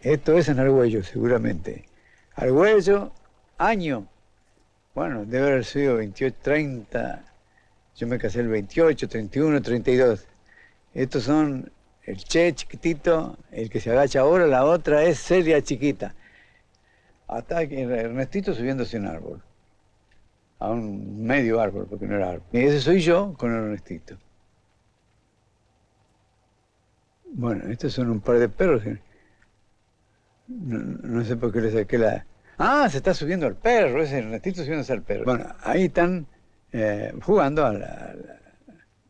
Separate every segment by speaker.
Speaker 1: Esto es en Argüello, seguramente. Argüello, año. Bueno, debe haber sido 28, 30. Yo me casé el 28, 31, 32. Estos son el Che chiquitito, el que se agacha ahora, la otra es Celia chiquita. Hasta que Ernestito subiéndose un árbol. A un medio árbol, porque no era árbol. Y ese soy yo con Ernestito. Bueno, estos son un par de perros. No sé por qué le saqué la... Ah, se está subiendo el perro, ese Ernestito subiéndose al perro. Bueno, ahí están jugando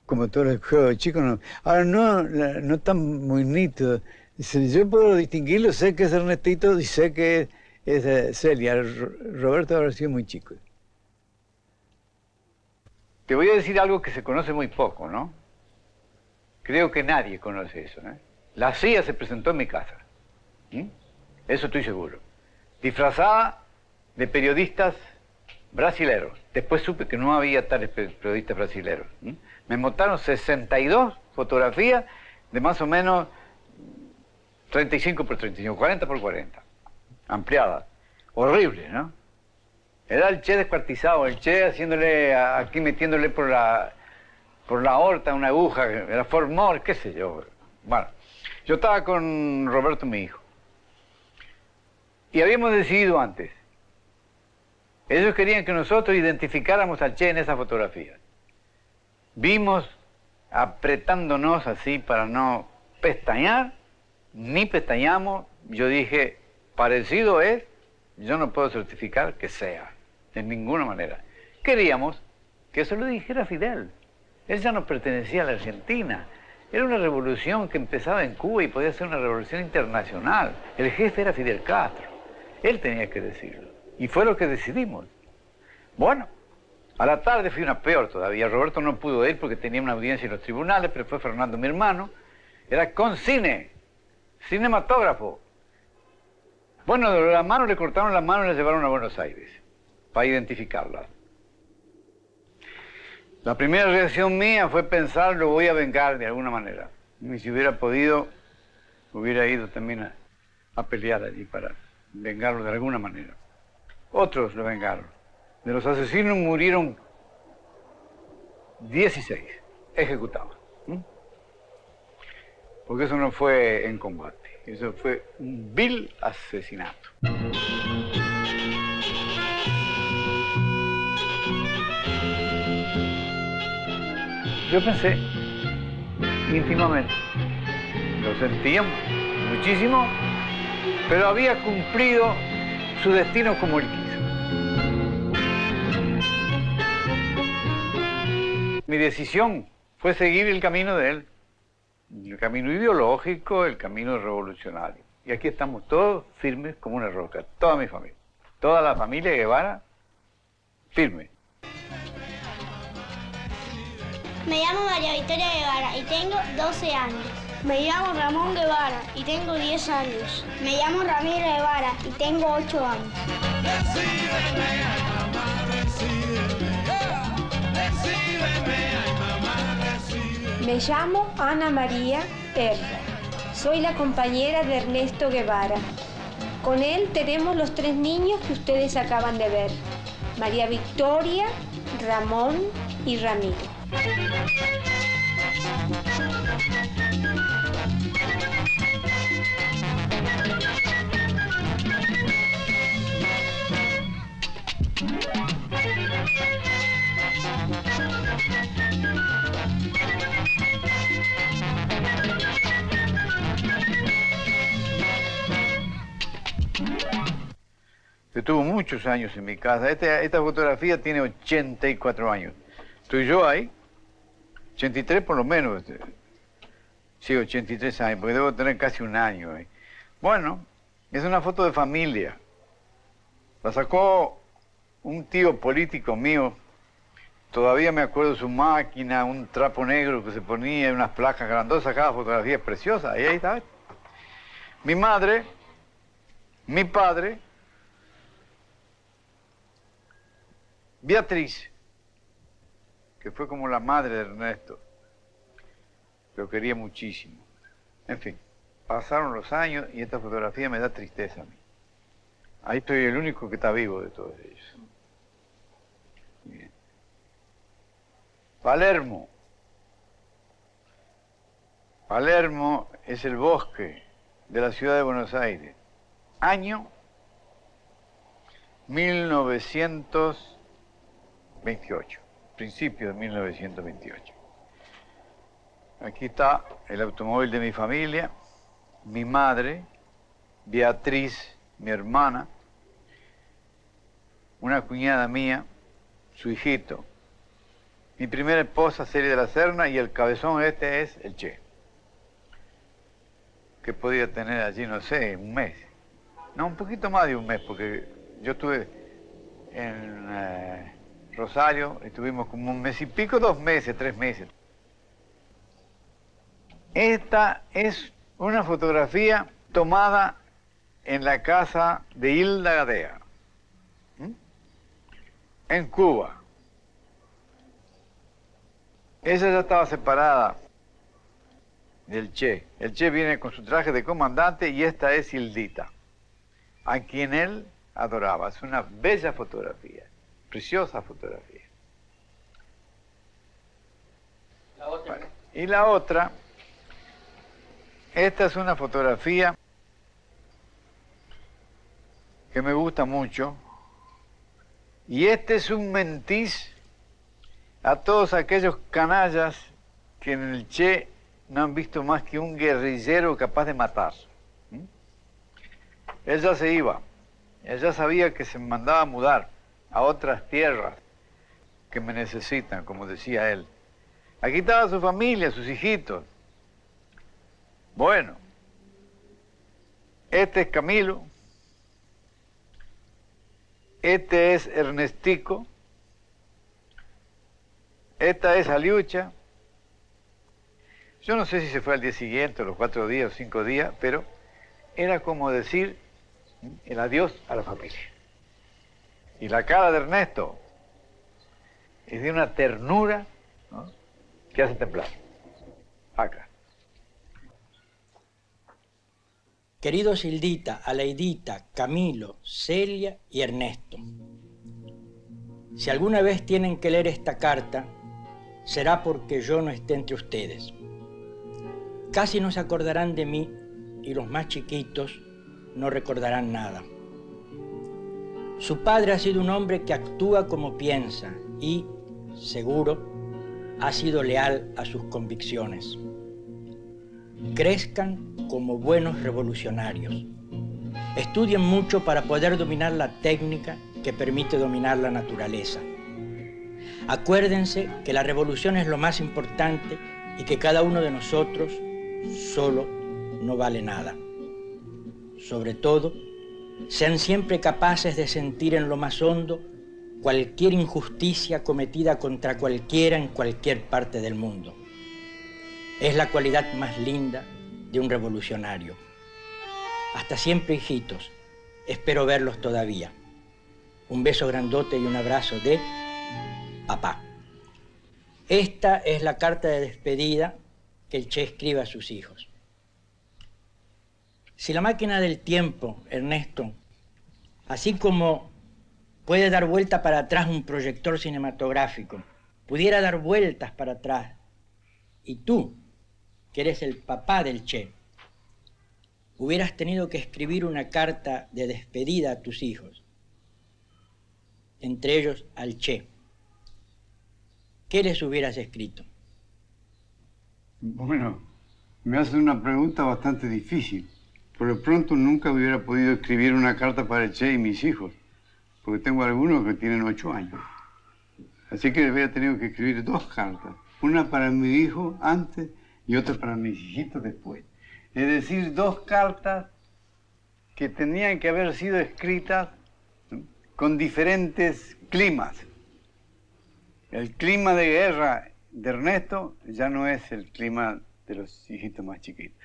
Speaker 1: como todos los juegos de chicos. No. Ahora no están muy nítidos. Yo puedo distinguirlo, sé que es Ernestito y sé que es Celia. Roberto habrá sido muy chico. Te voy a decir algo que se conoce muy poco, ¿no? Creo que nadie conoce eso, ¿eh? La CIA se presentó en mi casa. Eso estoy seguro. Disfrazada de periodistas brasileros. Después supe que no había tales periodistas brasileros. Me montaron 62 fotografías de más o menos 35 por 35, 40 por 40. Ampliadas. Horrible, ¿no? Era el Che descuartizado, el Che haciéndole, aquí metiéndole por la aorta una aguja, era Fort Moore, qué sé yo. Bueno, yo estaba con Roberto, mi hijo. Y habíamos decidido antes. Ellos querían que nosotros identificáramos al Che en esa fotografía. Vimos apretándonos así para no pestañear, ni pestañamos. Yo dije, parecido es, yo no puedo certificar que sea, de ninguna manera. Queríamos que eso lo dijera Fidel. Él ya no pertenecía a la Argentina. Era una revolución que empezaba en Cuba y podía ser una revolución internacional. El jefe era Fidel Castro. Él tenía que decirlo. Y fue lo que decidimos. Bueno, a la tarde fui una peor todavía. Roberto no pudo ir porque tenía una audiencia en los tribunales, pero fue Fernando, mi hermano. Era con cine, cinematógrafo. Bueno, de la mano le cortaron la mano y la llevaron a Buenos Aires para identificarla. La primera reacción mía fue pensar, lo voy a vengar de alguna manera. Y si hubiera podido, hubiera ido también a pelear allí para vengarlo de alguna manera. Otros lo vengaron. De los asesinos murieron 16 ejecutados. Porque eso no fue en combate, eso fue un vil asesinato. Yo pensé íntimamente, lo sentíamos muchísimo, pero había cumplido su destino como él quiso. Mi decisión fue seguir el camino de él, el camino ideológico, el camino revolucionario. Y aquí estamos todos firmes como una roca, toda mi familia, toda la familia Guevara, firme.
Speaker 2: Me llamo María Victoria Guevara y tengo 12 años. Me llamo Ramón Guevara y tengo 10 años. Me llamo Ramiro Guevara y tengo 8 años.
Speaker 3: Me llamo Ana María Herra. Soy la compañera de Ernesto Guevara. Con él tenemos los 3 niños que ustedes acaban de ver. María Victoria, Ramón y Ramiro.
Speaker 1: Estuvo muchos años en mi casa. Esta fotografía tiene 84 años. Estoy yo ahí, 83 por lo menos. Sí, 83 años, porque debo tener casi un año ahí. Bueno, es una foto de familia. La sacó un tío político mío. Todavía me acuerdo de su máquina, un trapo negro que se ponía, unas placas grandosas, cada fotografía es preciosa. Y ahí está. Mi madre, mi padre, Beatriz, que fue como la madre de Ernesto. Lo quería muchísimo. En fin, pasaron los años y esta fotografía me da tristeza a mí. Ahí estoy el único que está vivo de todos ellos. Bien. Palermo. Palermo es el bosque de la ciudad de Buenos Aires. Año 1928, principio de 1928. Aquí está el automóvil de mi familia, mi madre, Beatriz, mi hermana, una cuñada mía, su hijito, mi primera esposa, Celia de la Serna, y el cabezón este es el Che, que podía tener allí, no sé, un mes. No, un poquito más de un mes, porque yo estuve en Rosario, estuvimos como un mes y pico, 2 meses, 3 meses. Esta es una fotografía tomada en la casa de Hilda Gadea, en Cuba. Ella ya estaba separada del Che. El Che viene con su traje de comandante y esta es Hildita, a quien él adoraba. Es una bella fotografía, preciosa fotografía.
Speaker 4: La otra.
Speaker 1: Bueno, y la otra, esta es una fotografía que me gusta mucho, y este es un mentiz a todos aquellos canallas que en el Che no han visto más que un guerrillero capaz de matar. Él ya se iba, él ya sabía que se mandaba a mudar a otras tierras que me necesitan, como decía él. Aquí estaba su familia, sus hijitos. Bueno, este es Camilo, este es Ernestico, esta es Aliucha. Yo no sé si se fue al día siguiente, los 4 días o 5 días, pero era como decir el adiós a la familia. Y la cara de Ernesto es de una ternura, ¿no?, que hace temblar. Acá.
Speaker 4: Queridos Hildita, Aleidita, Camilo, Celia y Ernesto, si alguna vez tienen que leer esta carta, será porque yo no esté entre ustedes. Casi no se acordarán de mí y los más chiquitos no recordarán nada. Su padre ha sido un hombre que actúa como piensa y, seguro, ha sido leal a sus convicciones. Crezcan como buenos revolucionarios. Estudien mucho para poder dominar la técnica que permite dominar la naturaleza. Acuérdense que la revolución es lo más importante y que cada uno de nosotros solo no vale nada. Sobre todo, sean siempre capaces de sentir en lo más hondo cualquier injusticia cometida contra cualquiera en cualquier parte del mundo. Es la cualidad más linda de un revolucionario. Hasta siempre, hijitos. Espero verlos todavía. Un beso grandote y un abrazo de papá. Esta es la carta de despedida que el Che escribe a sus hijos. Si la máquina del tiempo, Ernesto, así como puede dar vuelta para atrás un proyector cinematográfico, pudiera dar vueltas para atrás, y tú, que eres el papá del Che, hubieras tenido que escribir una carta de despedida a tus hijos, entre ellos al Che, ¿qué les hubieras escrito?
Speaker 1: Bueno, me hace una pregunta bastante difícil. Por lo pronto nunca hubiera podido escribir una carta para el Che y mis hijos, porque tengo algunos que tienen 8 años. Así que hubiera tenido que escribir 2 cartas, una para mi hijo antes y otra para mis hijitos después. Es decir, 2 cartas que tenían que haber sido escritas con diferentes climas. El clima de guerra de Ernesto ya no es el clima de los hijitos más chiquitos.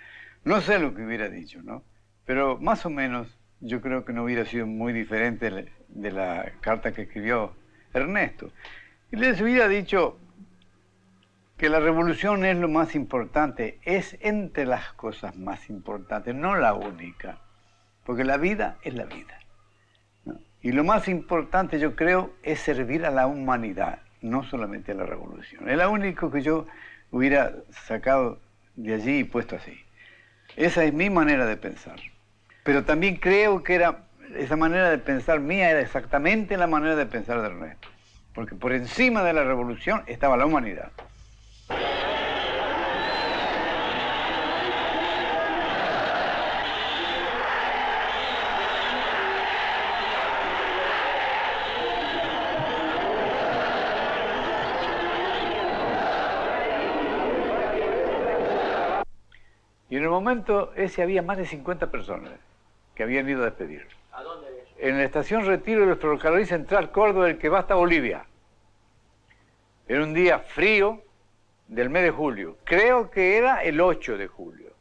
Speaker 1: No sé lo que hubiera dicho, ¿no? Pero más o menos yo creo que no hubiera sido muy diferente de la carta que escribió Ernesto. Y les hubiera dicho, que la revolución es lo más importante, es entre las cosas más importantes, no la única, porque la vida es la vida, ¿no? Y lo más importante, yo creo, es servir a la humanidad, no solamente a la revolución. Es lo único que yo hubiera sacado de allí y puesto así. Esa es mi manera de pensar. Pero también creo que esa manera de pensar mía era exactamente la manera de pensar de Ernesto, porque por encima de la revolución estaba la humanidad. Y en el momento ese había más de 50 personas que habían ido a despedir.
Speaker 4: ¿A dónde es?
Speaker 1: En la estación Retiro del Ferrocarril Central Córdoba, el que va hasta Bolivia. Era un día frío del mes de julio. Creo que era el 8 de julio.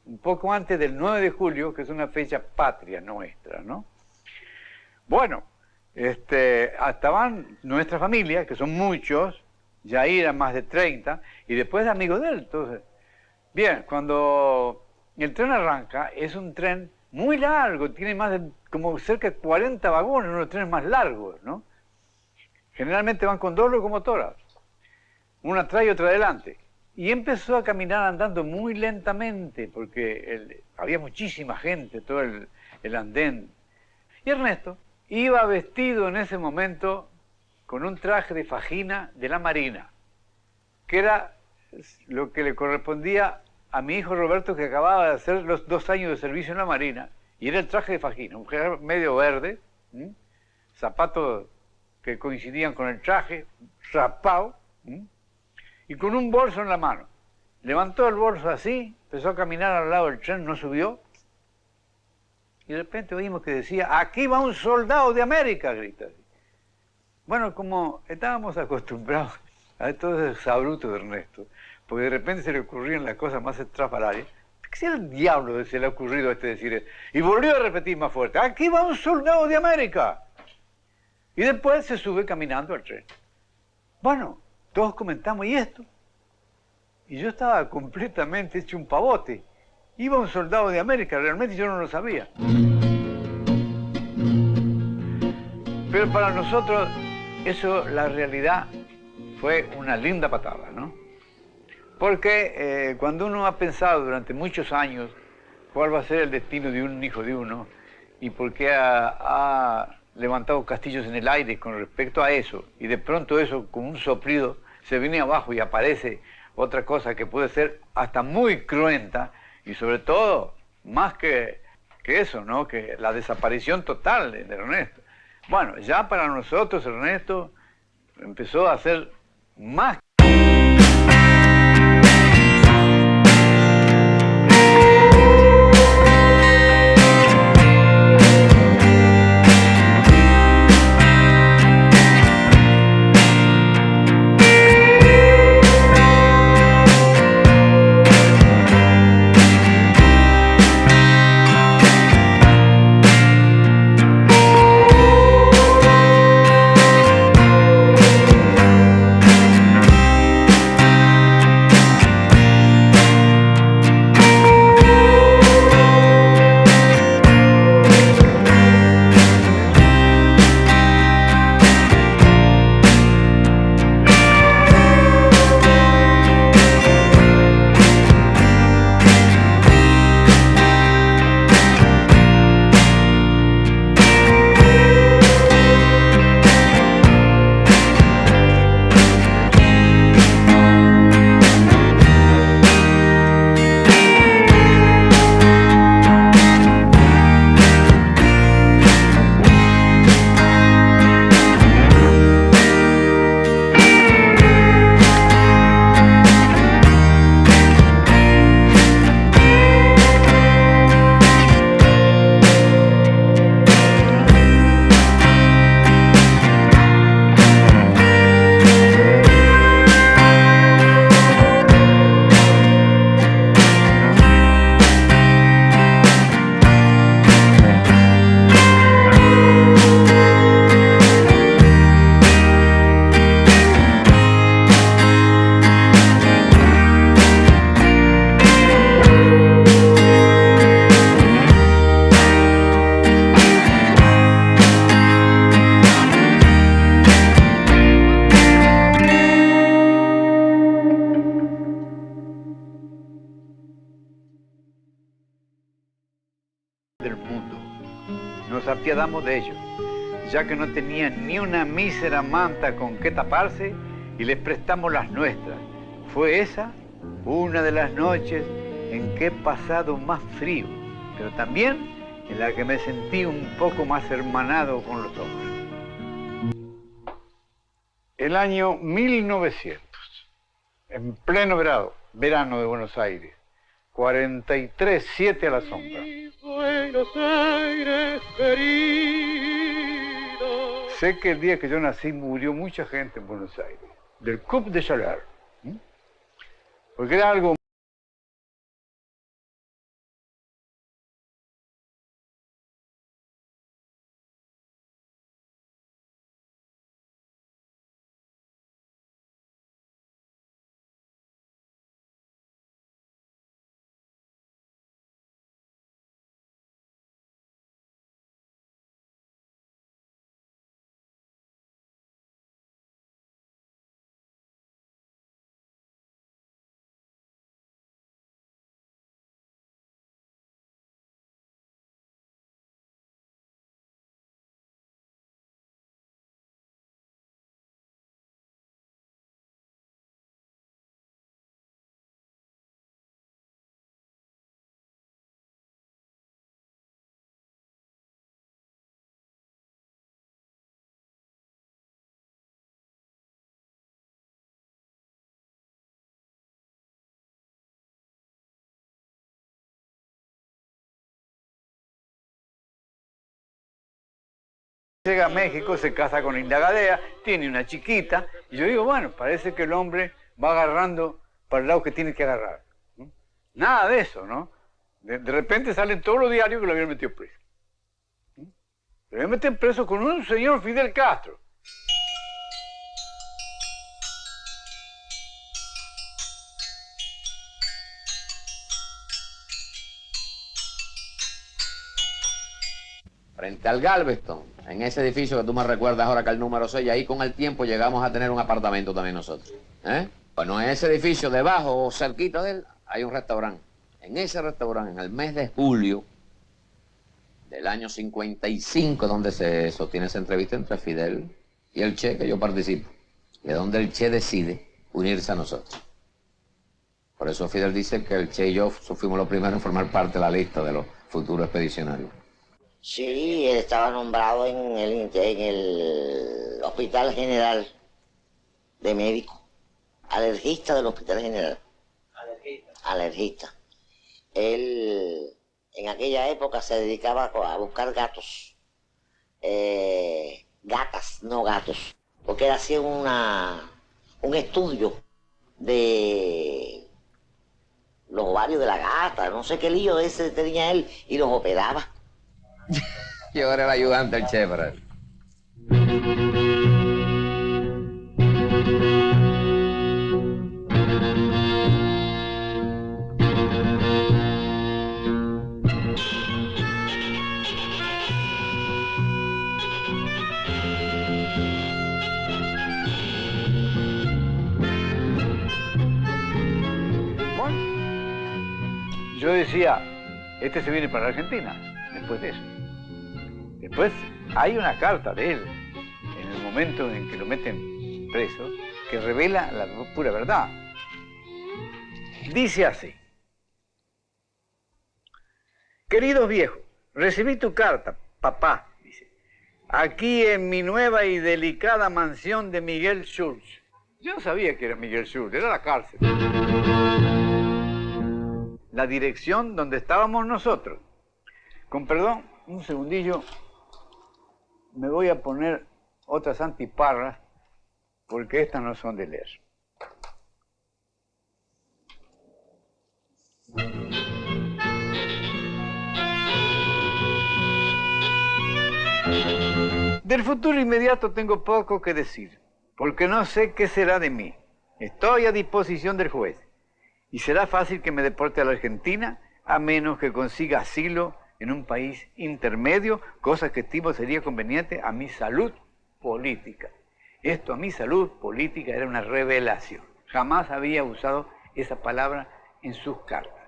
Speaker 1: Un poco antes del 9 de julio, que es una fecha patria nuestra, ¿no? Bueno, estaban nuestra familia, que son muchos, ya eran más de 30, y después de amigos de él, entonces. Bien, cuando el tren arranca, es un tren muy largo, tiene más de como cerca de 40 vagones, uno de los trenes más largos, ¿no? Generalmente van con dos locomotoras, una atrás y otra adelante. Y empezó a caminar andando muy lentamente, porque había muchísima gente, todo el andén. Y Ernesto iba vestido en ese momento con un traje de fajina de la Marina, que era lo que le correspondía a mi hijo Roberto, que acababa de hacer los 2 años de servicio en la Marina, y era el traje de fajina, un traje medio verde, zapatos que coincidían con el traje, rapado, y con un bolso en la mano. Levantó el bolso así, empezó a caminar al lado del tren, no subió, y de repente oímos que decía, aquí va un soldado de América, grita. Bueno, como estábamos acostumbrados a todo ese sabruto de Ernesto, porque de repente se le ocurrían las cosas más estrafalarias, ¿qué sea el diablo se le ha ocurrido a decir eso? Y volvió a repetir más fuerte, aquí va un soldado de América. Y después se sube caminando al tren. Bueno, todos comentamos, ¿y esto? Y yo estaba completamente hecho un pavote. Iba un soldado de América, realmente yo no lo sabía. Pero para nosotros, eso, la realidad, fue una linda patada, ¿no? Porque cuando uno ha pensado durante muchos años cuál va a ser el destino de un hijo de uno y por qué ha levantado castillos en el aire con respecto a eso, y de pronto eso, como un soplido, se viene abajo y aparece otra cosa que puede ser hasta muy cruenta, y sobre todo, más que eso, ¿no? Que la desaparición total de Ernesto. Bueno, ya para nosotros Ernesto empezó a ser más nos apiadamos de ellos, ya que no tenían ni una mísera manta con que taparse y les prestamos las nuestras. Fue esa una de las noches en que he pasado más frío, pero también en la que me sentí un poco más hermanado con los hombres. El año 1900, en pleno verano de Buenos Aires, 43,7 a la sombra.
Speaker 5: Buenos Aires querido.
Speaker 1: Sé que el día que yo nací murió mucha gente en Buenos Aires, del coup de chaleur, porque era algo... Llega a México, se casa con Linda Gadea, tiene una chiquita, y yo digo, bueno, parece que el hombre va agarrando para el lado que tiene que agarrar. Nada de eso, ¿no? De repente salen todos los diarios que lo habían metido preso. Lo habían metido preso con un señor Fidel Castro.
Speaker 6: Frente al Galveston, en ese edificio que tú me recuerdas ahora que el número 6, ahí con el tiempo llegamos a tener un apartamento también nosotros. Bueno, en ese edificio debajo o cerquita de él hay un restaurante. En ese restaurante, en el mes de julio del año 55, donde se sostiene esa entrevista entre Fidel y el Che, que yo participo, y es donde el Che decide unirse a nosotros. Por eso Fidel dice que el Che y yo fuimos los primeros en formar parte de la lista de los futuros expedicionarios.
Speaker 7: Sí, él estaba nombrado en el Hospital General de Médico, alergista del Hospital General. Alergista. Él en aquella época se dedicaba a buscar gatos, gatas, no gatos, porque él hacía un estudio de los ovarios de la gata, no sé qué lío ese tenía él, y los operaba.
Speaker 6: Yo era el ayudante del Che, para él.
Speaker 1: Bueno, yo decía, este se viene para Argentina, después de eso. Después hay una carta de él, en el momento en que lo meten preso, que revela la pura verdad. Dice así: queridos viejos, recibí tu carta, papá, dice, aquí en mi nueva y delicada mansión de Miguel Schultz. Yo no sabía que era Miguel Schultz, era la cárcel. La dirección donde estábamos nosotros. Con perdón, un segundillo. Me voy a poner otras antiparras porque estas no son de leer. Del futuro inmediato tengo poco que decir, porque no sé qué será de mí. Estoy a disposición del juez y será fácil que me deporte a la Argentina a menos que consiga asilo en un país intermedio, cosa que estimo sería conveniente a mi salud política. Esto a mi salud política era una revelación. Jamás había usado esa palabra en sus cartas.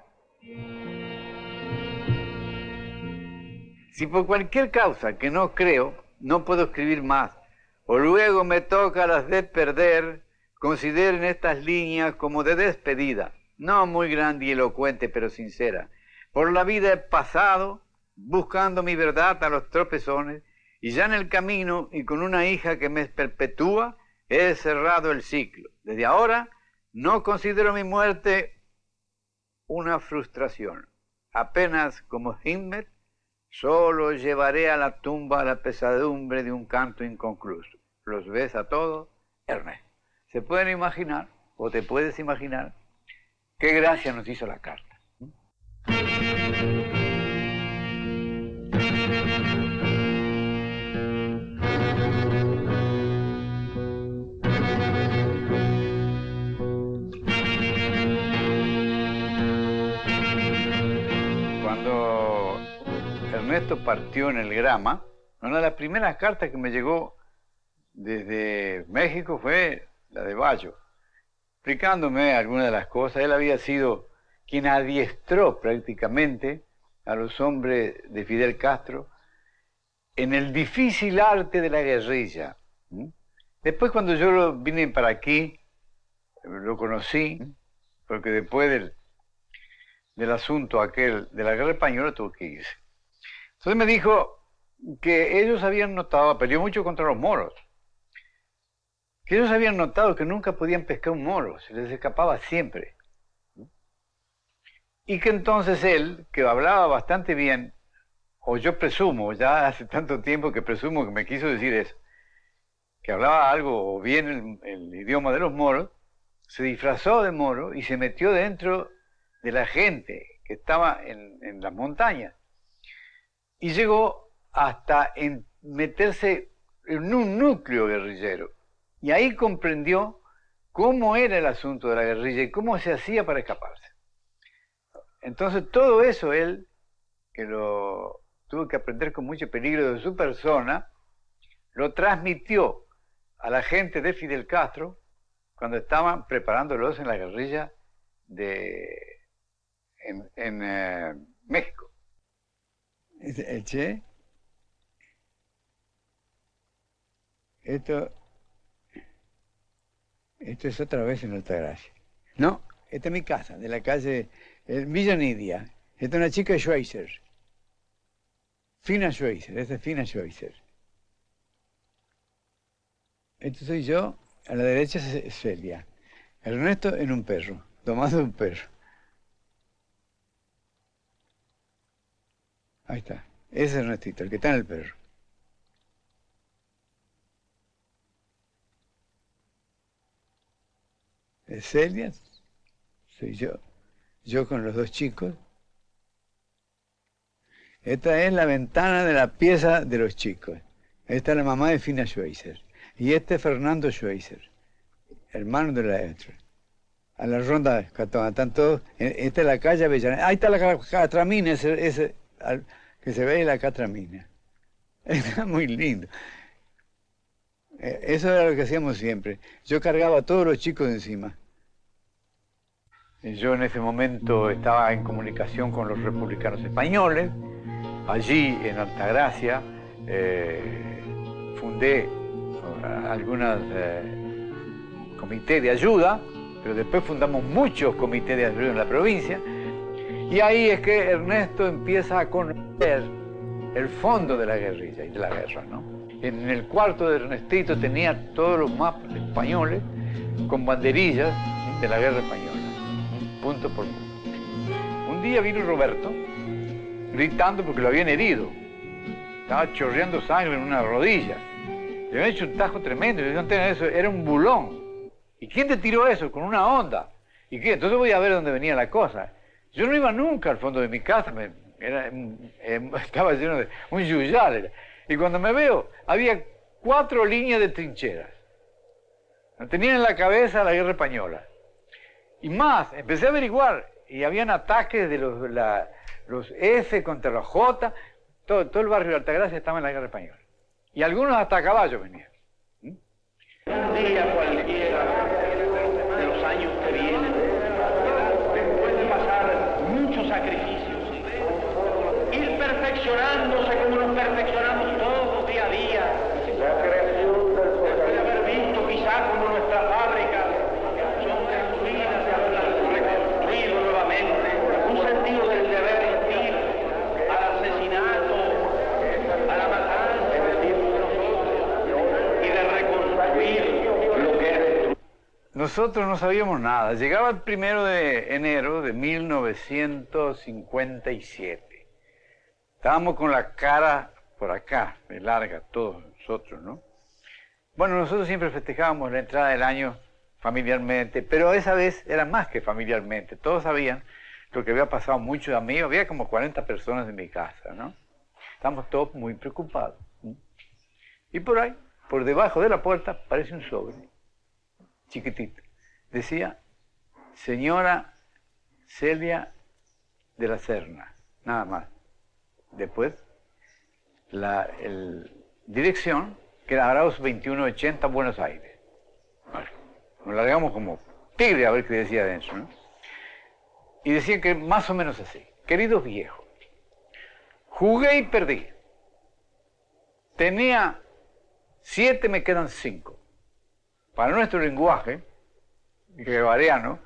Speaker 1: Si por cualquier causa que no creo, no puedo escribir más, o luego me toca las de perder, consideren estas líneas como de despedida, no muy grande y elocuente, pero sincera. Por la vida he pasado, buscando mi verdad a los tropezones, y ya en el camino, y con una hija que me perpetúa, he cerrado el ciclo. Desde ahora, no considero mi muerte una frustración. Apenas como Himmler, solo llevaré a la tumba la pesadumbre de un canto inconcluso. Los ves a todos, Ernesto. ¿Se pueden imaginar, o te puedes imaginar, qué gracia nos hizo la carta? Cuando Ernesto partió en el Grama, una de las primeras cartas que me llegó desde México fue la de Bayo, explicándome algunas de las cosas. Él había sido quien adiestró prácticamente a los hombres de Fidel Castro en el difícil arte de la guerrilla. Después, cuando yo vine para aquí, lo conocí, porque después del asunto aquel de la guerra española tuve que irse. Entonces me dijo que ellos habían notado, peleó mucho contra los moros, que ellos habían notado que nunca podían pescar un moro, se les escapaba siempre. Y que entonces él, que hablaba bastante bien, o yo presumo, ya hace tanto tiempo que presumo que me quiso decir eso, que hablaba algo o bien el idioma de los moros, se disfrazó de moro y se metió dentro de la gente que estaba en las montañas. Y llegó hasta meterse en un núcleo guerrillero. Y ahí comprendió cómo era el asunto de la guerrilla y cómo se hacía para escaparse. Entonces todo eso él, que lo tuvo que aprender con mucho peligro de su persona, lo transmitió a la gente de Fidel Castro cuando estaban preparándolos en la guerrilla en México. El Che, esto es otra vez en Altagracia. No, esta es mi casa, de la calle Villa Nidia. Esta es una chica de Schweizer. Fina Schweizer, esta es Fina Schweizer. Esto soy yo, a la derecha es Celia. Ernesto en un perro, tomando un perro. Ahí está, ese es Ernestito, el que está en el perro. Es Celia, soy yo con los dos chicos. Esta es la ventana de la pieza de los chicos. Esta es la mamá de Fina Schweizer. Y este es Fernando Schweizer, hermano de la Estra. A la ronda, están todos. Esta es la calle Avellaneda. Ahí está la Catramina, ese que se ve la Catramina. Está muy lindo. Eso era lo que hacíamos siempre. Yo cargaba a todos los chicos de encima. Yo en ese momento estaba en comunicación con los republicanos españoles. Allí, en Altagracia, fundé algunos comités de ayuda, pero después fundamos muchos comités de ayuda en la provincia. Y ahí es que Ernesto empieza a conocer el fondo de la guerrilla y de la guerra, ¿no? En el cuarto de Ernestito tenía todos los mapas españoles con banderillas de la guerra española, punto por punto. Un día vino Roberto gritando porque lo habían herido. Estaba chorreando sangre en una rodilla. Le habían hecho un tajo tremendo. Y no tenía eso, era un bulón. ¿Y quién te tiró eso? Con una onda. ¿Y qué? Entonces voy a ver dónde venía la cosa. Yo no iba nunca al fondo de mi casa. Estaba lleno de un yuyal. Y cuando me veo, había 4 líneas de trincheras. Tenían en la cabeza la guerra española. Y más, empecé a averiguar. Y habían ataques de los F contra los J. Todo el barrio de Altagracia estaba en la guerra española. Y algunos hasta a caballo venían.
Speaker 5: Un día cualquiera de los años que vienen, después de pasar muchos sacrificios, ir perfeccionándose como
Speaker 1: nosotros no sabíamos nada. Llegaba el 1 de enero de 1957. Estábamos con la cara por acá, de larga, todos nosotros, ¿no? Bueno, nosotros siempre festejábamos la entrada del año familiarmente, pero esa vez era más que familiarmente. Todos sabían lo que había pasado mucho a mí. Había como 40 personas en mi casa, ¿no? Estábamos todos muy preocupados. Y por ahí, por debajo de la puerta, aparece un sobre, chiquitito. Decía, señora Celia de la Serna, nada más. Después, la dirección, que era Arauz 2180, Buenos Aires. Bueno, nos largamos como tigre a ver qué decía adentro, ¿no? Y decía que más o menos así: queridos viejos, jugué y perdí. Tenía 7, me quedan 5. Para nuestro lenguaje guevariano,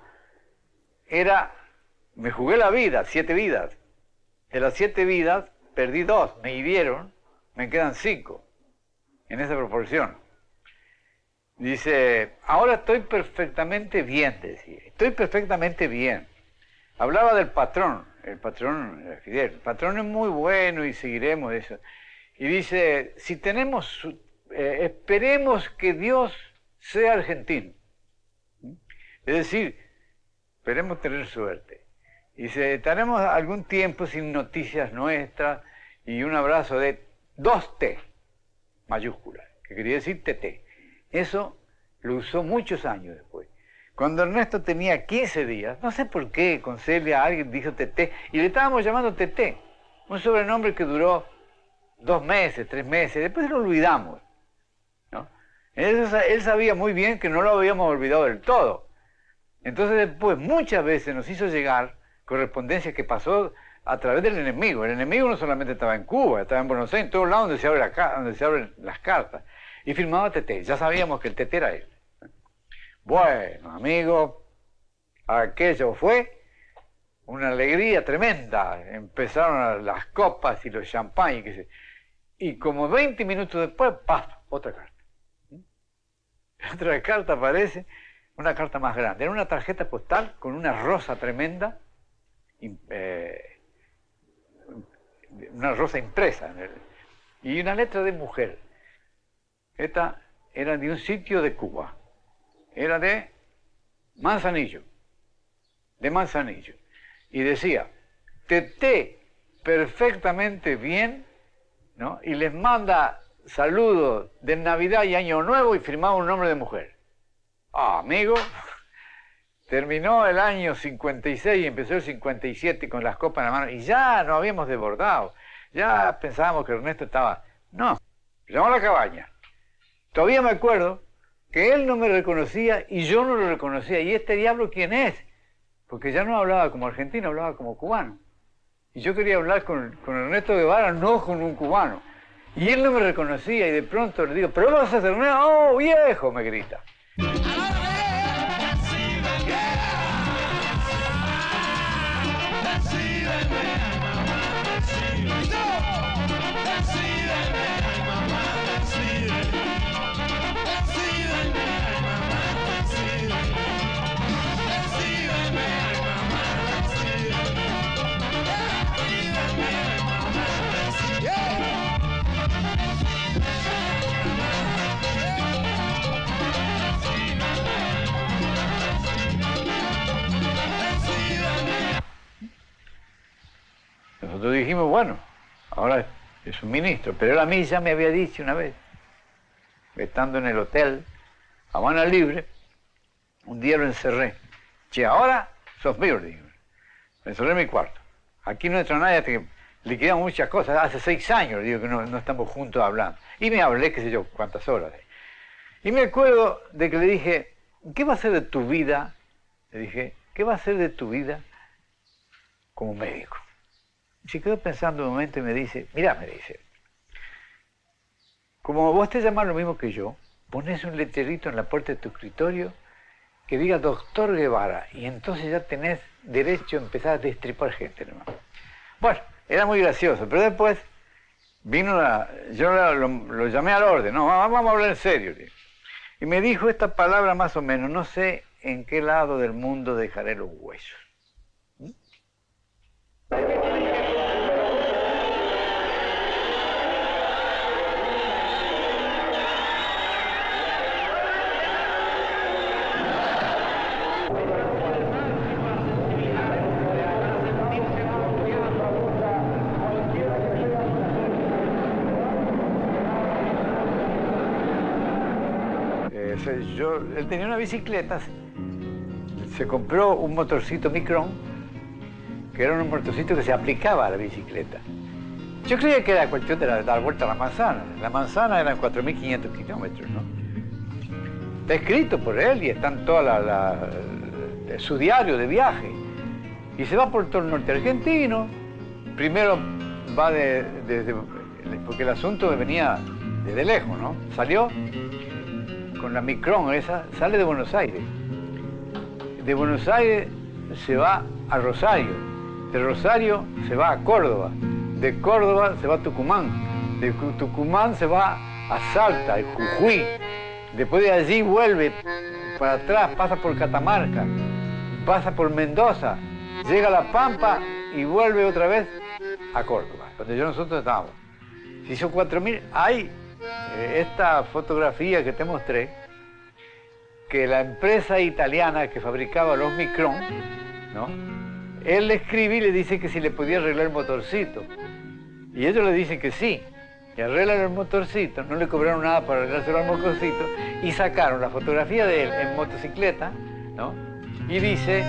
Speaker 1: era, me jugué la vida, 7 vidas. De las 7 vidas, perdí 2, me hirieron, me quedan 5. En esa proporción. Dice, ahora estoy perfectamente bien, decía. Estoy perfectamente bien. Hablaba del patrón, el patrón Fidel. El patrón es muy bueno y seguiremos eso. Y dice, si tenemos, esperemos que Dios sea argentino. Es decir, esperemos tener suerte. Y dice, estaremos algún tiempo sin noticias nuestras y un abrazo de 2T, mayúscula, que quería decir TT. Eso lo usó muchos años después. Cuando Ernesto tenía 15 días, no sé por qué, con Celia alguien dijo TT, y le estábamos llamando TT, un sobrenombre que duró 2 meses, 3 meses, después lo olvidamos, ¿no? Él sabía muy bien que no lo habíamos olvidado del todo. Entonces después muchas veces nos hizo llegar correspondencia que pasó a través del enemigo. El enemigo no solamente estaba en Cuba, estaba en Buenos Aires, en todos lados donde se abren las cartas. Y firmaba TT, ya sabíamos que el TT era él. Bueno, amigo, aquello fue una alegría tremenda. Empezaron las copas y los champán y como 20 minutos después, ¡paf!, otra carta. Otra carta aparece, una carta más grande. Era una tarjeta postal con una rosa tremenda, una rosa impresa y una letra de mujer. Esta era de un sitio de Cuba, era de Manzanillo, y decía, TT perfectamente bien, ¿no? Y les manda saludos de Navidad y Año Nuevo y firmaba un nombre de mujer. Ah, amigo, terminó el año 56 y empezó el 57 con las copas en la mano y ya no habíamos desbordado, ya pensábamos que Ernesto estaba... No, llamó a la cabaña. Todavía me acuerdo que él no me reconocía y yo no lo reconocía. ¿Y este diablo quién es? Porque ya no hablaba como argentino, hablaba como cubano. Y yo quería hablar con Ernesto Guevara, no con un cubano. Y él no me reconocía y de pronto le digo, ¿pero vas a hacer nada? ¡Oh, viejo!, me grita. Nosotros dijimos, bueno, ahora es un ministro, pero él a mí ya me había dicho una vez, estando en el hotel Habana Libre, un día lo encerré. Che, ahora sos mío, le digo. Me encerré en mi cuarto. Aquí no entra nadie hasta que liquidamos muchas cosas. Hace 6 años, le digo, que no estamos juntos hablando. Y me hablé, qué sé yo, cuántas horas. Y me acuerdo de que le dije, ¿qué va a ser de tu vida? Le dije, ¿qué va a ser de tu vida como médico? Y se quedó pensando un momento y me dice, mirá, me dice, como vos te llamás lo mismo que yo, ponés un letrerito en la puerta de tu escritorio que diga Doctor Guevara, y entonces ya tenés derecho a empezar a destripar gente, hermano. Bueno, era muy gracioso, pero después vino yo lo llamé al orden, no, vamos a hablar en serio. Y me dijo esta palabra más o menos, no sé en qué lado del mundo dejaré los huesos. Él tenía una bicicleta, se compró un motorcito Micron, que era un motorcito que se aplicaba a la bicicleta. Yo creía que era cuestión de dar vuelta a la manzana. La manzana eran 4.500 kilómetros, ¿no? Está escrito por él y está en toda su diario de viaje. Y se va por todo el norte argentino. Primero va porque el asunto venía desde lejos, ¿no? Salió con la Micron esa, sale de Buenos Aires. De Buenos Aires se va a Rosario. De Rosario se va a Córdoba. De Córdoba se va a Tucumán. De Tucumán se va a Salta, a Jujuy. Después de allí vuelve para atrás, pasa por Catamarca, pasa por Mendoza, llega a La Pampa y vuelve otra vez a Córdoba, donde nosotros estábamos. Se hizo 4.000. Hay esta fotografía que te mostré, que la empresa italiana que fabricaba los Micron, ¿no? Él le escribe y le dice que si le podía arreglar el motorcito. Y ellos le dicen que sí. Y arreglan el motorcito, no le cobraron nada para arreglárselo al motorcito, y sacaron la fotografía de él en motocicleta, ¿no? Y dice,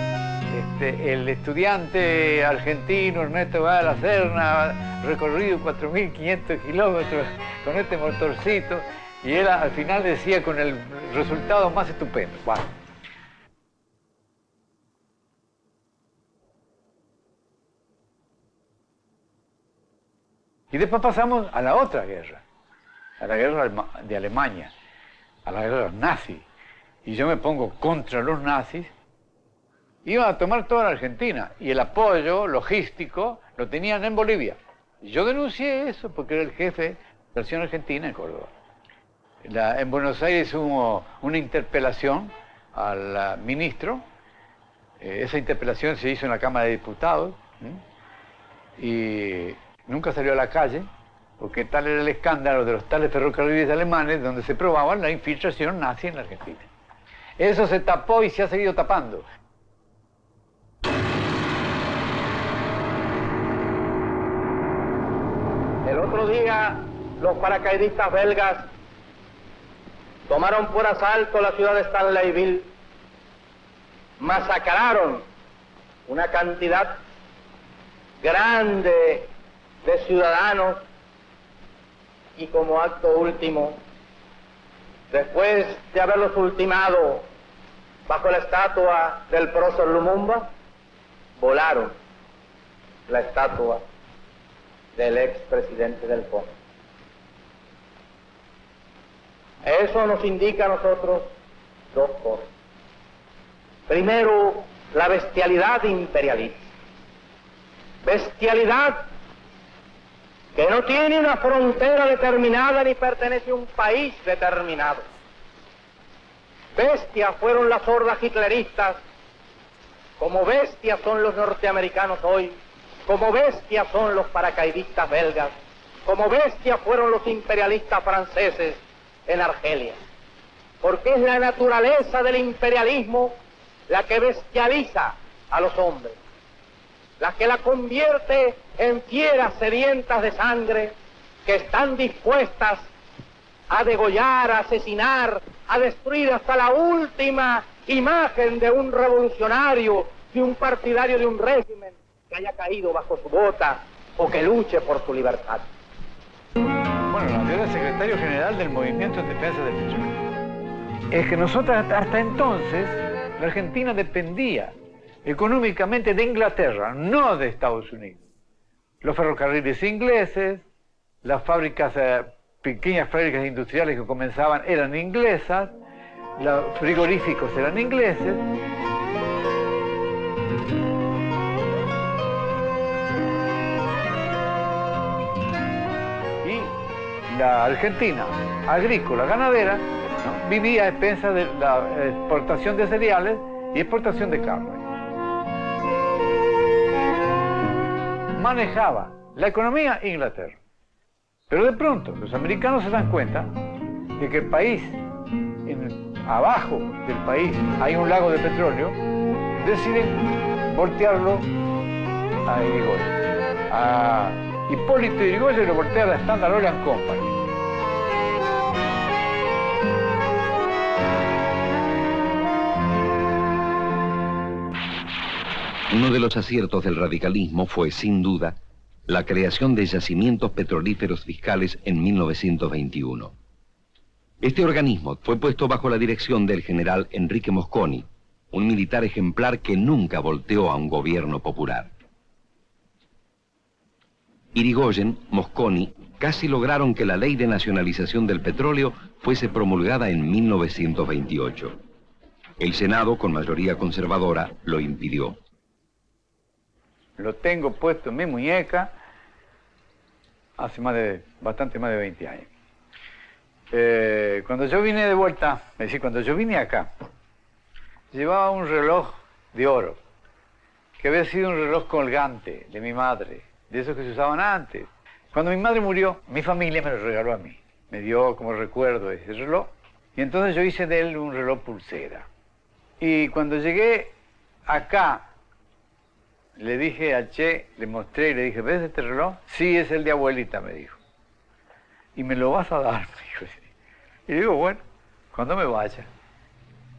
Speaker 1: el estudiante argentino Ernesto Guevara Serna, recorrido 4.500 kilómetros con este motorcito, y él al final decía con el resultado más estupendo. Bueno. Y después pasamos a la otra guerra, a la guerra de Alemania, a la guerra de los nazis. Y yo me pongo contra los nazis. Iban a tomar toda la Argentina y el apoyo logístico lo tenían en Bolivia. Y yo denuncié eso porque era el jefe de la Acción Argentina en Córdoba. En Buenos Aires hubo una interpelación al ministro. Esa interpelación se hizo en la Cámara de Diputados. Y nunca salió a la calle, porque tal era el escándalo de los tales ferrocarriles alemanes donde se probaba la infiltración nazi en la Argentina. Eso se tapó y se ha seguido tapando.
Speaker 5: El otro día, los paracaidistas belgas tomaron por asalto la ciudad de Stanleyville, masacraron una cantidad grande de ciudadanos y como acto último, después de haberlos ultimado bajo la estatua del prócer Lumumba, volaron la estatua del expresidente del Congo. Eso nos indica a nosotros dos cosas. Primero, la bestialidad imperialista. Bestialidad que no tiene una frontera determinada ni pertenece a un país determinado. Bestias fueron las hordas hitleristas, como bestias son los norteamericanos hoy, como bestias son los paracaidistas belgas, como bestias fueron los imperialistas franceses en Argelia. Porque es la naturaleza del imperialismo la que bestializa a los hombres, la que la convierte en fieras sedientas de sangre que están dispuestas a degollar, a asesinar, a destruir hasta la última imagen de un revolucionario, de un partidario de un régimen que haya caído bajo su bota o que luche por su libertad.
Speaker 1: Bueno, yo era secretario general del Movimiento en Defensa del Petróleo. Es que nosotros hasta entonces, la Argentina dependía económicamente de Inglaterra, no de Estados Unidos. Los ferrocarriles ingleses, las fábricas, pequeñas fábricas industriales que comenzaban eran inglesas, los frigoríficos eran ingleses. Y la Argentina agrícola, ganadera, ¿no? Vivía a expensas de la exportación de cereales y exportación de carne. Manejaba la economía Inglaterra. Pero de pronto los americanos se dan cuenta de que el país, abajo del país hay un lago de petróleo, deciden voltearlo a Irigoyen. A Hipólito Yrigoyen lo voltea a la Standard Oil and Company.
Speaker 8: Uno de los aciertos del radicalismo fue, sin duda, la creación de yacimientos petrolíferos fiscales en 1921. Este organismo fue puesto bajo la dirección del general Enrique Mosconi, un militar ejemplar que nunca volteó a un gobierno popular. Irigoyen, Mosconi, casi lograron que la ley de nacionalización del petróleo fuese promulgada en 1928. El Senado, con mayoría conservadora, lo impidió.
Speaker 1: Lo tengo puesto en mi muñeca hace bastante más de 20 años. Cuando yo vine de vuelta, es decir, cuando yo vine acá, llevaba un reloj de oro, que había sido un reloj colgante de mi madre, de esos que se usaban antes. Cuando mi madre murió, mi familia me lo regaló a mí. Me dio como recuerdo ese reloj, y entonces yo hice de él un reloj pulsera. Y cuando llegué acá, le dije al Che, le mostré y le dije, ¿ves este reloj? Sí, es el de abuelita, me dijo. ¿Y me lo vas a dar? Me dijo. Y le digo, bueno, cuando me vaya.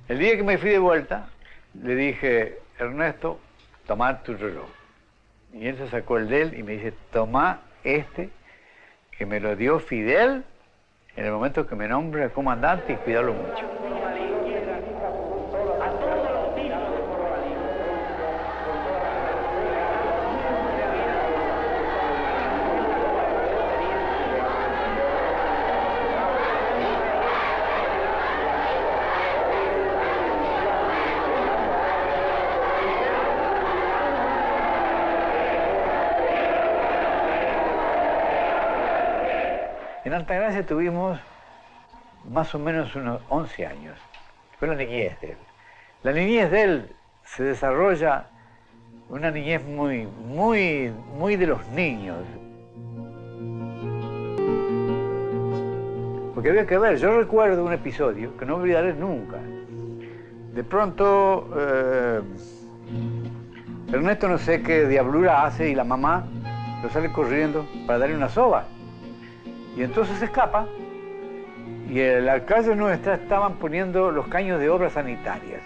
Speaker 1: El día que me fui de vuelta, le dije, Ernesto, toma tu reloj. Y él se sacó el de él y me dice, toma este, que me lo dio Fidel en el momento que me nombra comandante, y cuidarlo mucho. En Altagracia tuvimos más o menos unos 11 años. Fue la niñez de él. La niñez de él se desarrolla una niñez muy de los niños. Porque había que ver, yo recuerdo un episodio que no olvidaré nunca. De pronto, Ernesto no sé qué diablura hace y la mamá lo sale corriendo para darle una soba. Y entonces se escapa, y en la calle nuestra estaban poniendo los caños de obras sanitarias,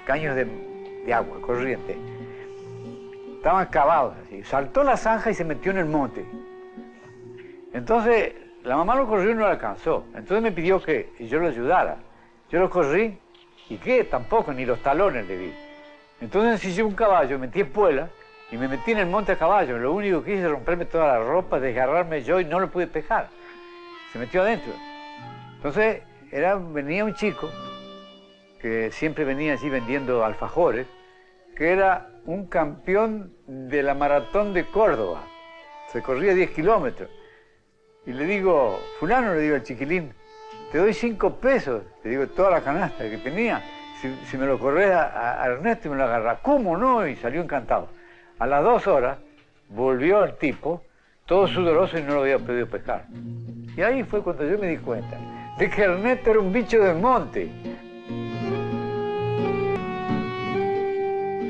Speaker 1: caños de agua corriente. Estaban cavados así. Saltó la zanja y se metió en el monte. Entonces la mamá lo corrió y no lo alcanzó. Entonces me pidió que yo lo ayudara. Yo lo corrí y ¿qué? Tampoco, ni los talones le vi. Entonces ensillé un caballo, metí espuela y me metí en el monte a caballo. Lo único que hice es romperme toda la ropa, desgarrarme yo y no lo pude pescar. Se metió adentro. Entonces venía un chico que siempre venía allí vendiendo alfajores, que era un campeón de la maratón de Córdoba. Se corría 10 kilómetros. Y le digo, fulano, le digo al chiquilín, te doy 5 pesos, te digo, toda la canasta que tenía, si me lo corres a Ernesto y me lo agarra. ¿Cómo no? Y salió encantado. A las 2 horas volvió el tipo, todo sudoroso y no lo había podido pescar. Y ahí fue cuando yo me di cuenta de que Ernesto era un bicho del monte.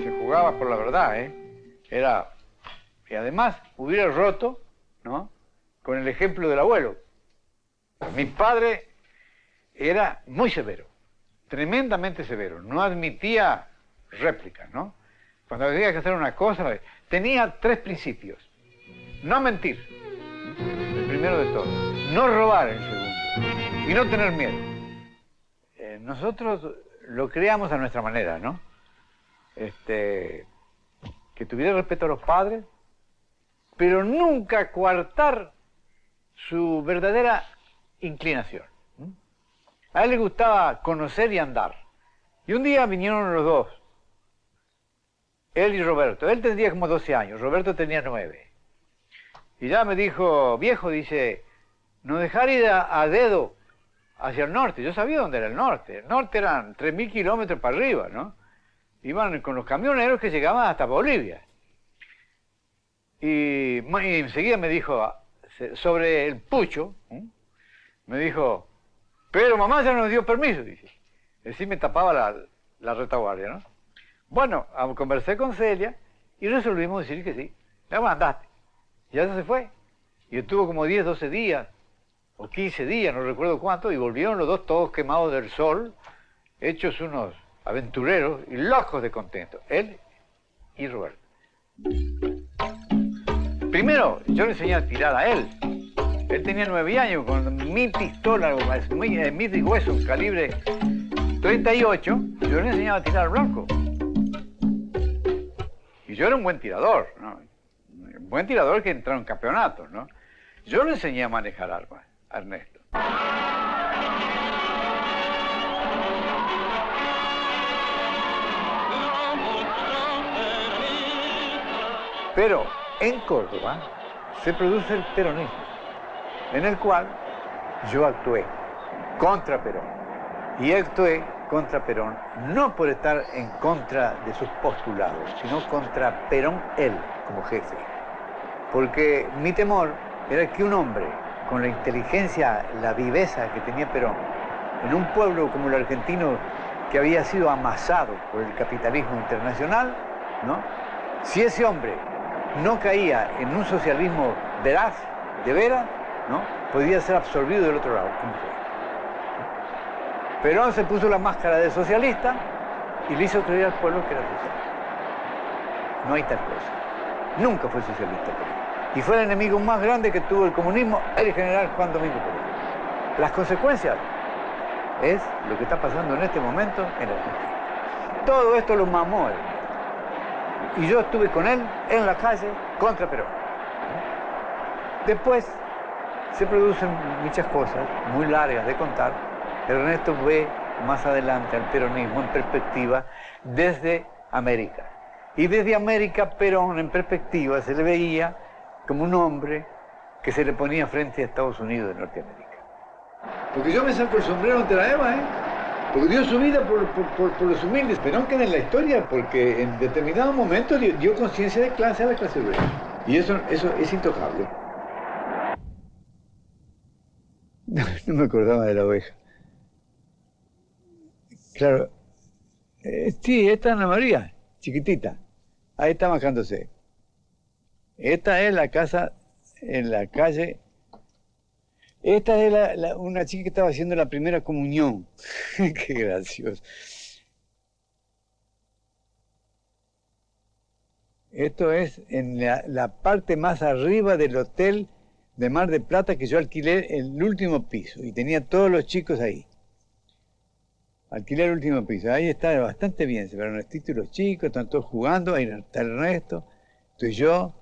Speaker 1: Se jugaba por la verdad, Era, y además hubiera roto, ¿no?, con el ejemplo del abuelo. Mi padre era muy severo, tremendamente severo, no admitía réplicas, ¿no? Cuando había que hacer una cosa, tenía 3 principios. No mentir, el primero de todos. No robar, el segundo. Y no tener miedo. Nosotros lo creamos a nuestra manera, ¿no? Que tuviera respeto a los padres, pero nunca coartar su verdadera inclinación. A él le gustaba conocer y andar. Y un día vinieron los dos, él y Roberto. Él tendría como 12 años, Roberto tenía 9. Y ya me dijo, viejo, dice, nos dejar ir a dedo hacia el norte. Yo sabía dónde era el norte. El norte eran 3.000 kilómetros para arriba, ¿no? Iban con los camioneros que llegaban hasta Bolivia. Y enseguida me dijo, sobre el pucho, me dijo, pero mamá ya nos dio permiso, dice. Así me tapaba la retaguardia, ¿no? Bueno, conversé con Celia y resolvimos decir que sí. La mandaste. Ya se fue. Y estuvo como 10, 12 días, o 15 días, no recuerdo cuánto, y volvieron los dos todos quemados del sol, hechos unos aventureros y locos de contento, él y Roberto. Primero, yo le enseñé a tirar a él. Él tenía 9 años con mi pistola, mi Wesson, calibre 38, yo le enseñaba a tirar al blanco. Y yo era un buen tirador, ¿no? Un buen tirador que entraba en campeonatos, ¿no? Yo le enseñé a manejar armas a Ernesto. Pero en Córdoba se produce el peronismo, en el cual yo actué contra Perón. Y actué contra Perón, no por estar en contra de sus postulados, sino contra Perón él como jefe. Porque mi temor era que un hombre con la inteligencia, la viveza que tenía Perón, en un pueblo como el argentino que había sido amasado por el capitalismo internacional, ¿no? Si ese hombre no caía en un socialismo veraz, de veras, ¿no? Podía ser absorbido del otro lado, como fue. Perón se puso la máscara de socialista y le hizo creer al pueblo que era socialista. No hay tal cosa. Nunca fue socialista Perón. Y fue el enemigo más grande que tuvo el comunismo, el general Juan Domingo Perón. Las consecuencias es lo que está pasando en este momento en Argentina. Todo esto lo mamó él. Y yo estuve con él en la calle contra Perón. Después se producen muchas cosas muy largas de contar. Ernesto ve más adelante al peronismo en perspectiva desde América. Y desde América, Perón en perspectiva se le veía como un hombre que se le ponía frente a Estados Unidos de Norteamérica. Porque yo me saco el sombrero ante la Eva, porque dio su vida por los humildes. Perón queda en la historia porque en determinado momento dio conciencia de clase a la clase obrera. Y eso es intocable. No me acordaba de la oveja. Claro. Sí, esta es Ana María, chiquitita. Ahí está bajándose. Esta es la casa en la calle. Esta es una chica que estaba haciendo la primera comunión. Qué gracioso. Esto es en la parte más arriba del hotel de Mar del Plata que yo alquilé el último piso y tenía todos los chicos ahí. Alquilé el último piso. Ahí está bastante bien. Se ven Ernestito y los chicos, están todos jugando. Ahí está Ernesto, estoy yo.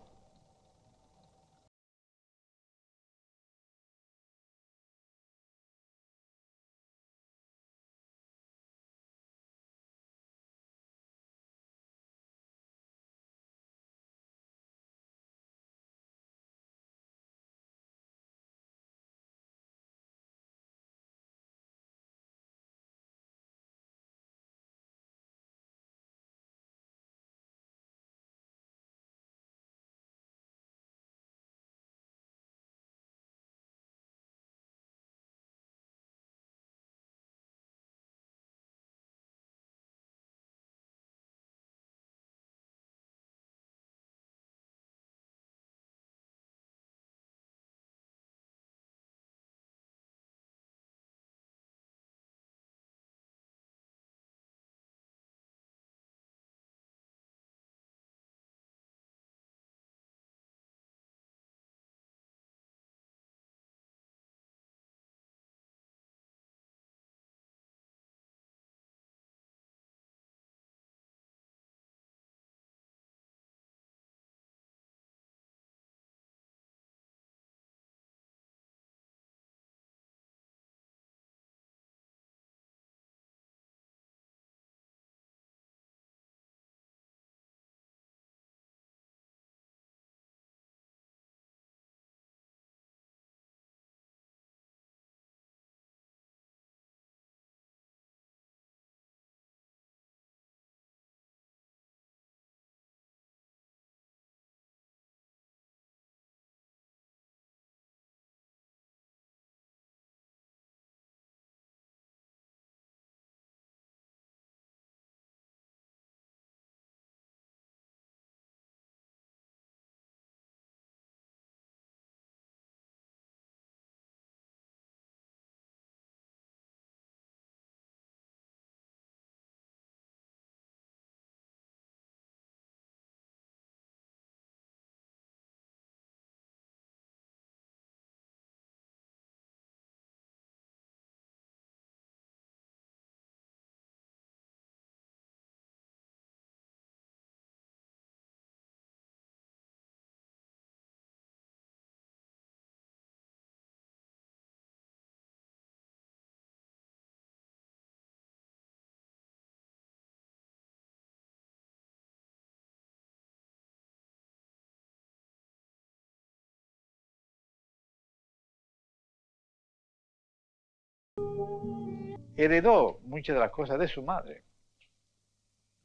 Speaker 1: Heredó muchas de las cosas de su madre.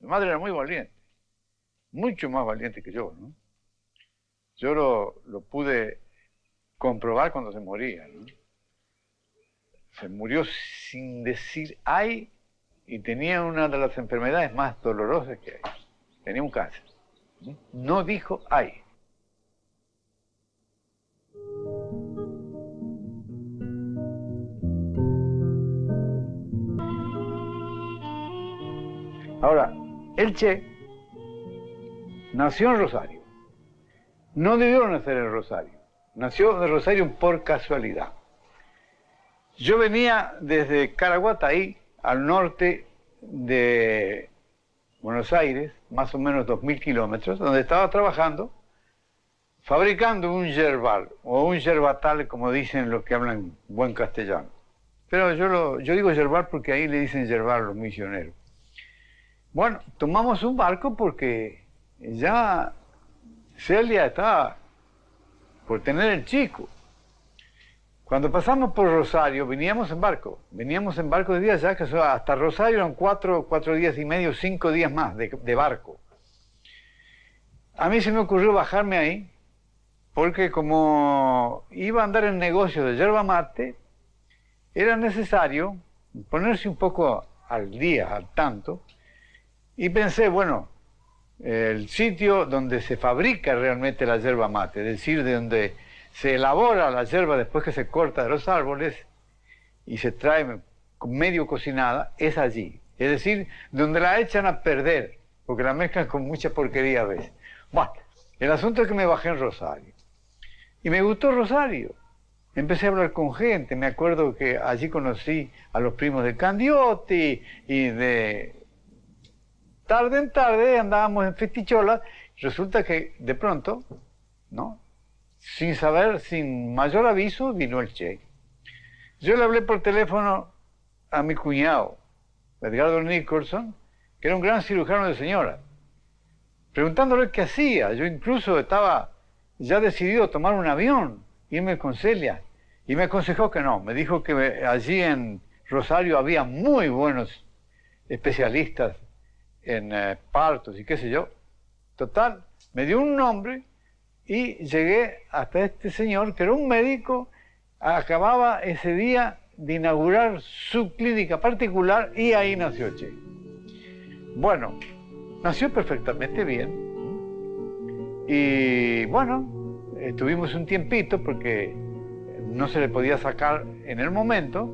Speaker 1: Su madre era muy valiente, mucho más valiente que yo, ¿no? Yo lo pude comprobar cuando se moría, ¿no? Se murió sin decir ay, y tenía una de las enfermedades más dolorosas que hay. Tenía un cáncer. No dijo ay. Ahora, el Che nació en Rosario. No debió nacer en Rosario. Nació en Rosario por casualidad. Yo venía desde Caraguatay, al norte de Buenos Aires, más o menos 2000 kilómetros, donde estaba trabajando, fabricando un yerbal, o un yerbatal, como dicen los que hablan buen castellano. Pero yo digo yerbal porque ahí le dicen yerbal los misioneros. Bueno, tomamos un barco porque ya Celia estaba por tener el chico. Cuando pasamos por Rosario, veníamos en barco de día ya, que hasta Rosario eran 4 días y medio, 5 días más de barco. A mí se me ocurrió bajarme ahí, porque como iba a andar en negocio de yerba mate, era necesario ponerse un poco al día, al tanto, y pensé, bueno, el sitio donde se fabrica realmente la yerba mate, es decir, de donde se elabora la yerba después que se corta de los árboles y se trae medio cocinada, es allí. Es decir, donde la echan a perder, porque la mezclan con mucha porquería a veces. Bueno, el asunto es que me bajé en Rosario. Y me gustó Rosario. Empecé a hablar con gente. Me acuerdo que allí conocí a los primos de Candioti y de tarde en tarde andábamos en festicholas. Resulta que de pronto, ¿no?, sin saber, sin mayor aviso, vino el Che. Yo le hablé por teléfono a mi cuñado, Edgardo Nicholson, que era un gran cirujano de señora, preguntándole qué hacía. Yo incluso estaba ya decidido a tomar un avión, irme con Celia, y me aconsejó que no. Me dijo que allí en Rosario había muy buenos especialistas en partos y qué sé yo. Total, me dio un nombre y llegué hasta este señor, que era un médico, acababa ese día de inaugurar su clínica particular y ahí nació Che. Bueno, nació perfectamente bien. Y bueno, estuvimos un tiempito porque no se le podía sacar en el momento.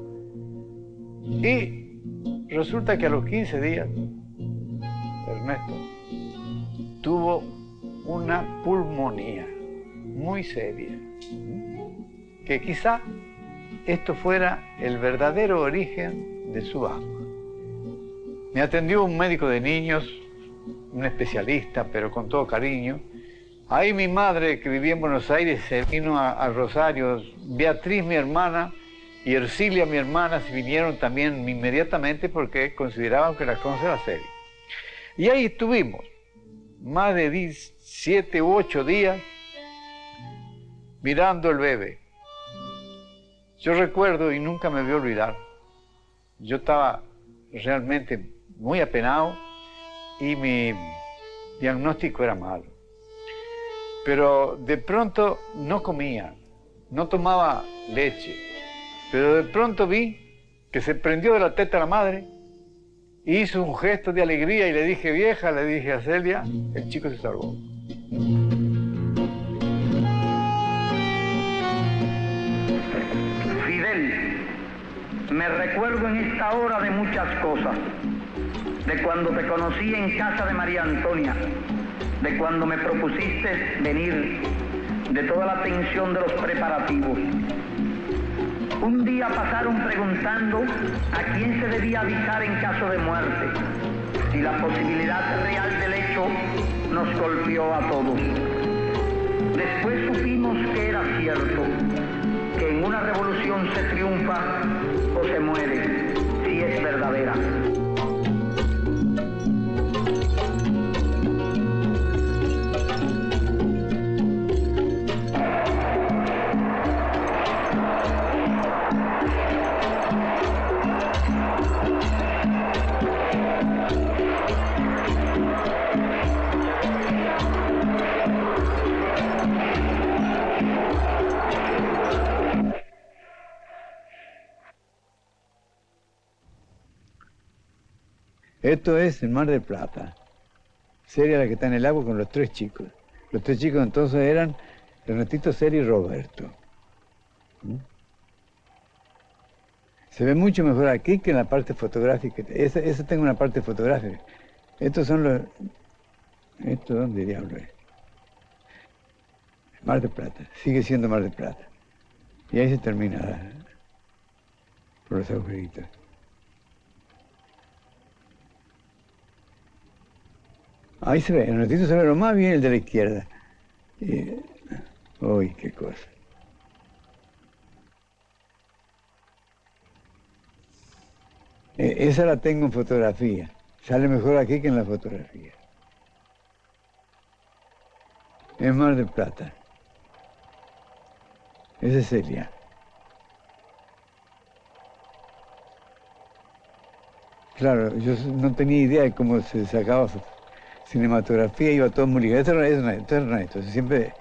Speaker 1: Y resulta que a los 15 días, Ernesto tuvo una pulmonía muy seria, que quizá esto fuera el verdadero origen de su asma. Me atendió un médico de niños, un especialista, pero con todo cariño. Ahí mi madre, que vivía en Buenos Aires, se vino a Rosario. Beatriz, mi hermana, y Ercilia, mi hermana, se vinieron también inmediatamente porque consideraban que la cosa era seria. Y ahí estuvimos más de 7 u 8 días mirando el bebé. Yo recuerdo, y nunca me voy a olvidar, yo estaba realmente muy apenado y mi diagnóstico era malo. Pero de pronto no comía, no tomaba leche, pero de pronto vi que se prendió de la teta la madre, hizo un gesto de alegría y le dije, vieja, le dije a Celia, el chico se salvó.
Speaker 9: Fidel, me recuerdo en esta hora de muchas cosas, de cuando te conocí en casa de María Antonia, de cuando me propusiste venir, de toda la tensión de los preparativos. Un día pasaron preguntando a quién se debía avisar en caso de muerte, y la posibilidad real del hecho nos golpeó a todos. Después supimos que era cierto, que en una revolución se triunfa o se muere, si es verdadera.
Speaker 1: Esto es el Mar del Plata. Celia la que está en el agua con los 3 chicos. Los 3 chicos entonces eran Ernestito, Celia y Roberto. Se ve mucho mejor aquí que en la parte fotográfica. Esa tengo una parte fotográfica. Estos son los... ¿Esto dónde diablo es? Mar del Plata. Sigue siendo Mar del Plata. Y ahí se termina por los agujeritos. Ahí se ve, el Ernestito se ve lo más bien el de la izquierda. Uy, qué cosa. Esa la tengo en fotografía. Sale mejor aquí que en la fotografía. Es Mar del Plata. Esa es Celia. Claro, yo no tenía idea de cómo se sacaba cinematografía, iba todo muy ligado. Esto es Ernesto, siempre